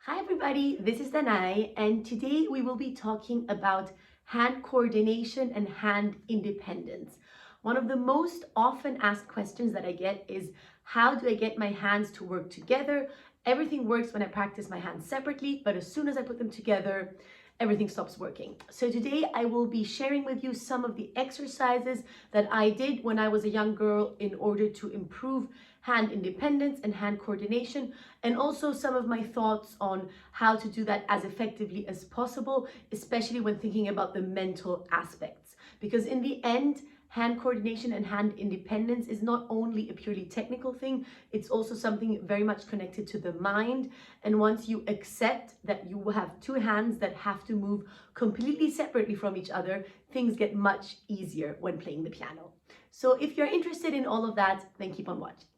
Hi everybody, this is Danai, and today we will be talking about hand coordination and hand independence. One of the most often asked questions that I get is, how do I get my hands to work together? Everything works when I practice my hands separately, but as soon as I put them together, everything stops working. So today I will be sharing with you some of the exercises that I did when I was a young girl in order to improve hand independence and hand coordination, and also some of my thoughts on how to do that as effectively as possible, especially when thinking about the mental aspects. Because in the end, hand coordination and hand independence is not only a purely technical thing, it's also something very much connected to the mind. And once you accept that you have two hands that have to move completely separately from each other, things get much easier when playing the piano. So if you're interested in all of that, then keep on watching.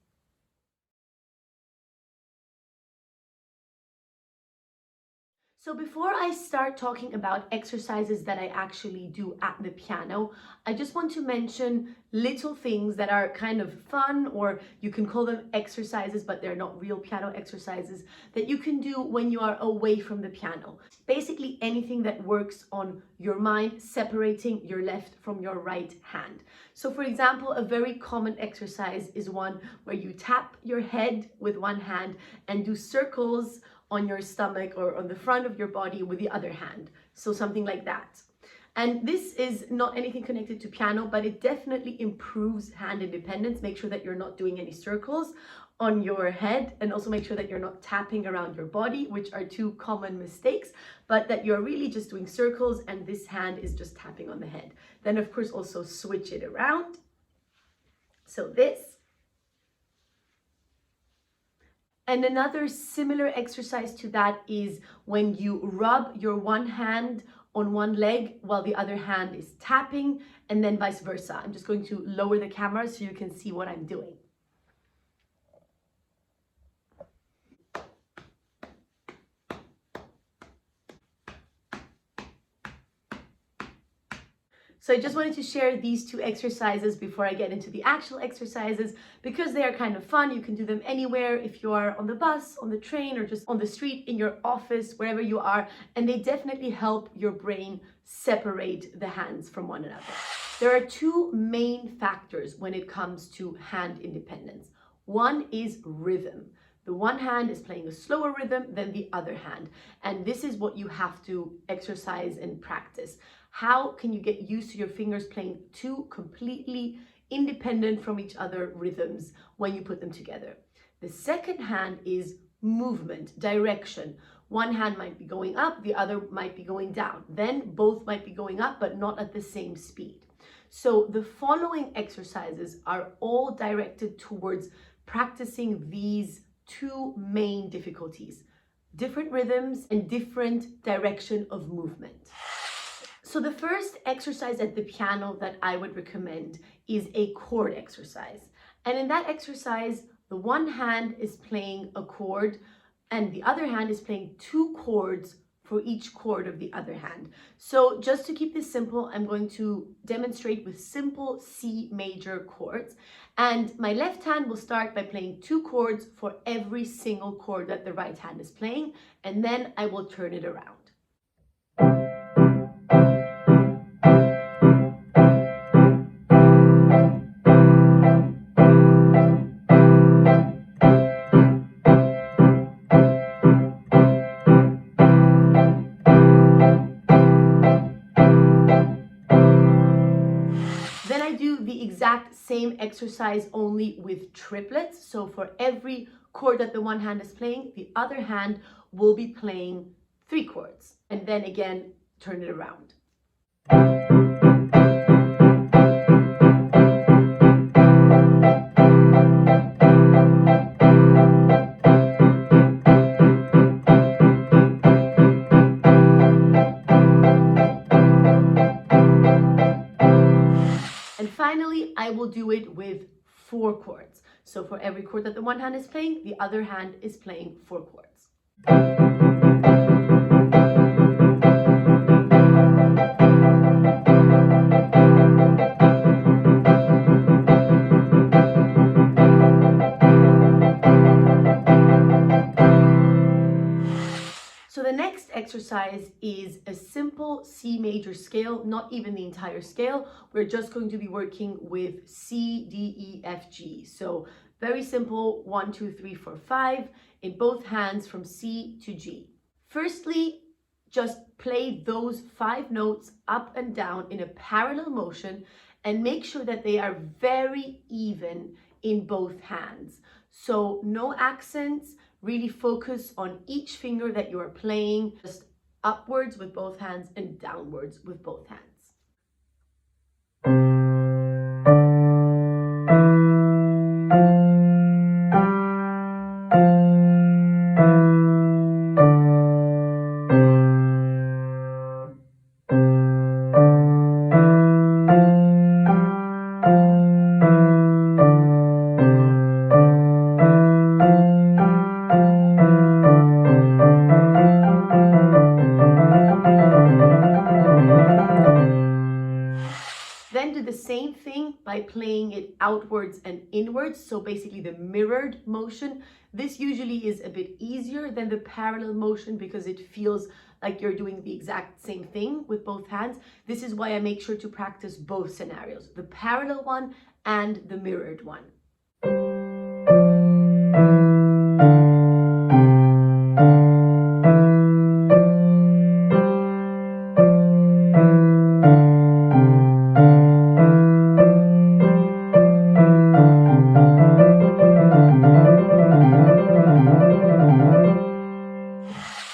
So before I start talking about exercises that I actually do at the piano, I just want to mention little things that are kind of fun, or you can call them exercises, but they're not real piano exercises, that you can do when you are away from the piano. Basically anything that works on your mind, separating your left from your right hand. So for example, a very common exercise is one where you tap your head with one hand and do circles on your stomach or on the front of your body with the other hand. So something like that. And this is not anything connected to piano, but it definitely improves hand independence. Make sure that you're not doing any circles on your head, and also make sure that you're not tapping around your body, which are two common mistakes, but that you're really just doing circles and this hand is just tapping on the head. Then of course also switch it around. So this. And another similar exercise to that is when you rub your one hand on one leg while the other hand is tapping, and then vice versa. I'm just going to lower the camera so you can see what I'm doing. So I just wanted to share these two exercises before I get into the actual exercises, because they are kind of fun. You can do them anywhere, if you are on the bus, on the train, or just on the street, in your office, wherever you are, and they definitely help your brain separate the hands from one another. There are two main factors when it comes to hand independence. One is rhythm. The one hand is playing a slower rhythm than the other hand. And this is what you have to exercise and practice. How can you get used to your fingers playing two completely independent from each other rhythms when you put them together? The second hand is movement, direction. One hand might be going up, the other might be going down. Then both might be going up, but not at the same speed. So the following exercises are all directed towards practicing these two main difficulties: different rhythms and different direction of movement. So the first exercise at the piano that I would recommend is a chord exercise. And in that exercise, the one hand is playing a chord and the other hand is playing two chords for each chord of the other hand. So just to keep this simple, I'm going to demonstrate with simple C major chords. And my left hand will start by playing two chords for every single chord that the right hand is playing, and then I will turn it around. Then I do the exact same exercise only with triplets. So for every chord that the one hand is playing, the other hand will be playing three chords. And then again, turn it around. And finally, I will do it with four chords. So for every chord that the one hand is playing, the other hand is playing four chords. So the next exercise is a simple C major scale, not even the entire scale. We're just going to be working with C, D, E, F, G. So very simple, 1, 2, 3, 4, 5 in both hands from C to G. Firstly, just play those 5 notes up and down in a parallel motion and make sure that they are very even in both hands. So no accents, really focus on each finger that you are playing, just upwards with both hands and downwards with both hands. Then do the same thing by playing it outwards and inwards, so basically the mirrored motion. This usually is a bit easier than the parallel motion because it feels like you're doing the exact same thing with both hands. This is why I make sure to practice both scenarios, the parallel one and the mirrored one.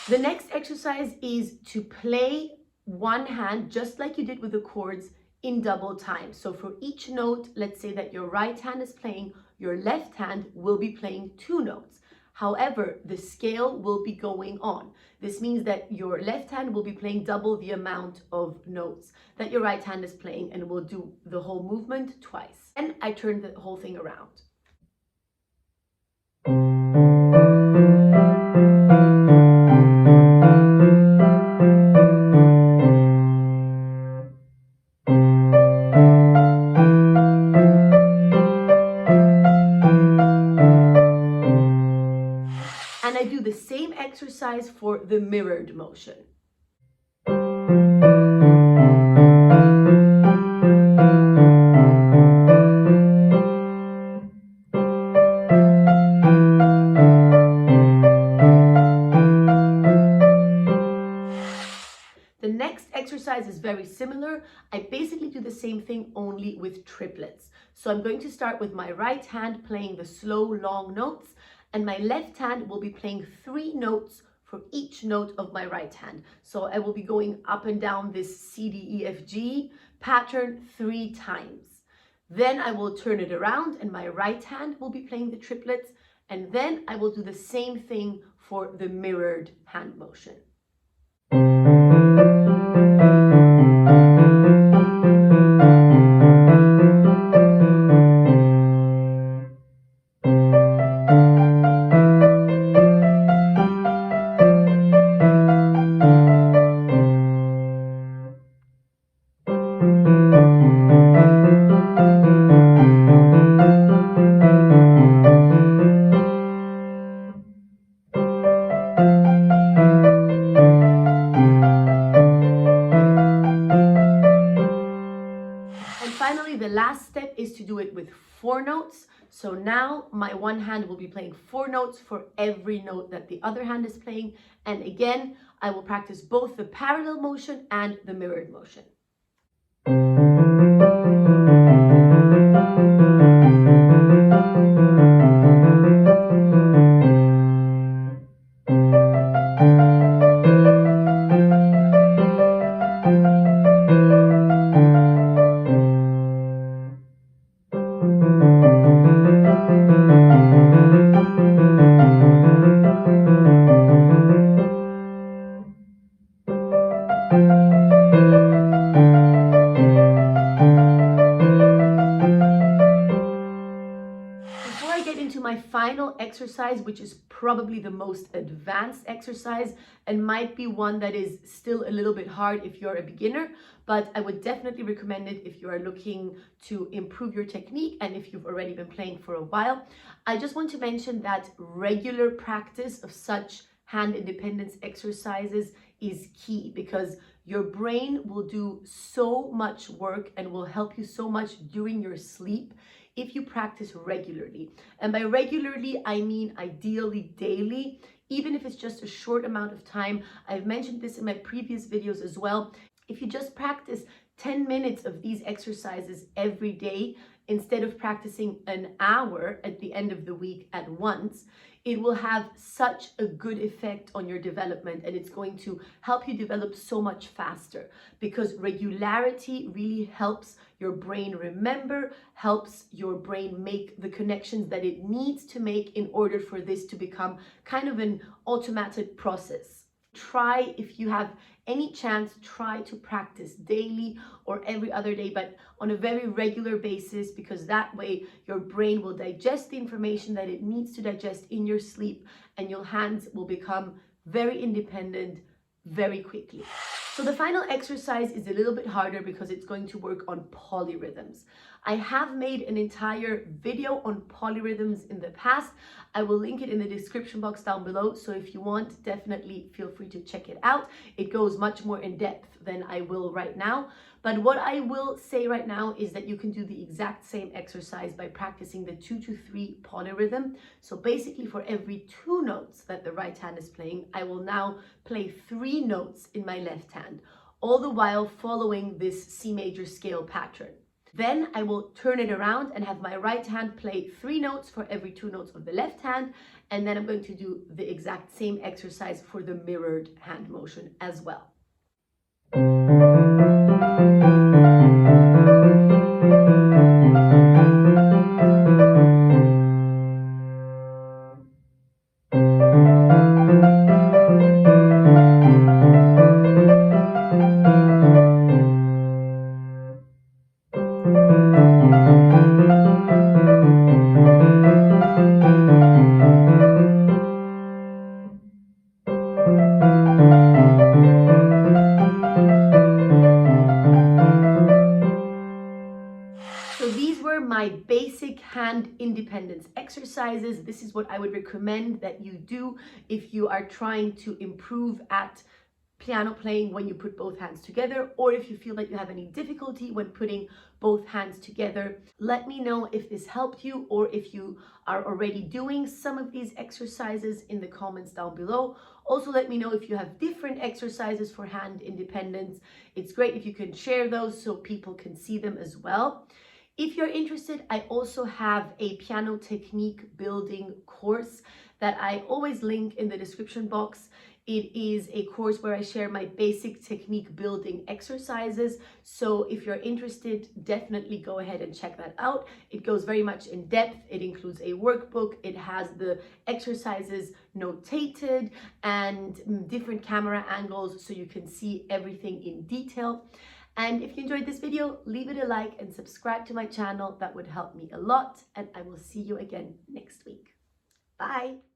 The next exercise is to play one hand just like you did with the chords in double time. So for each note, let's say that your right hand is playing, your left hand will be playing 2 notes. However, the scale will be going on. This means that your left hand will be playing double the amount of notes that your right hand is playing and will do the whole movement twice. And I turn the whole thing around. And I do the same exercise for the mirrored motion. The next exercise is very similar. I basically do the same thing only with triplets. So I'm going to start with my right hand playing the slow, long notes, and my left hand will be playing 3 notes for each note of my right hand. So I will be going up and down this C, D, E, F, G pattern 3 times. Then I will turn it around and my right hand will be playing the triplets, and then I will do the same thing for the mirrored hand motion. Finally, the last step is to do it with 4 notes. So now my one hand will be playing 4 notes for every note that the other hand is playing. And again, I will practice both the parallel motion and the mirrored motion. My final exercise, which is probably the most advanced exercise and might be one that is still a little bit hard if you're a beginner, but I would definitely recommend it if you are looking to improve your technique and if you've already been playing for a while. I just want to mention that regular practice of such hand independence exercises is key, because your brain will do so much work and will help you so much during your sleep if you practice regularly. And by regularly, I mean ideally daily, even if it's just a short amount of time. I've mentioned this in my previous videos as well. If you just practice 10 minutes of these exercises every day, instead of practicing an hour at the end of the week at once, it will have such a good effect on your development, and it's going to help you develop so much faster, because regularity really helps your brain remember, helps your brain make the connections that it needs to make in order for this to become kind of an automated process. Try, if you have any chance, try to practice daily or every other day, but on a very regular basis, because that way your brain will digest the information that it needs to digest in your sleep, and your hands will become very independent very quickly. So the final exercise is a little bit harder because it's going to work on polyrhythms. I have made an entire video on polyrhythms in the past. I will link it in the description box down below. So if you want, definitely feel free to check it out. It goes much more in depth than I will right now. But what I will say right now is that you can do the exact same exercise by practicing the 2 to 3 polyrhythm. So basically, for every 2 notes that the right hand is playing, I will now play 3 notes in my left hand, all the while following this C major scale pattern. Then I will turn it around and have my right hand play 3 notes for every 2 notes of the left hand. And then I'm going to do the exact same exercise for the mirrored hand motion as well. So these were my basic hand independence exercises. This is what I would recommend that you do if you are trying to improve at piano playing when you put both hands together, or if you feel that you have any difficulty when putting both hands together. Let me know if this helped you, or if you are already doing some of these exercises in the comments down below. Also, let me know if you have different exercises for hand independence. It's great if you can share those so people can see them as well. If you're interested, I also have a piano technique building course that I always link in the description box. It is a course where I share my basic technique building exercises. So if you're interested, definitely go ahead and check that out. It goes very much in depth. It includes a workbook. It has the exercises notated and different camera angles so you can see everything in detail. And if you enjoyed this video, leave it a like and subscribe to my channel. That would help me a lot. And I will see you again next week. Bye.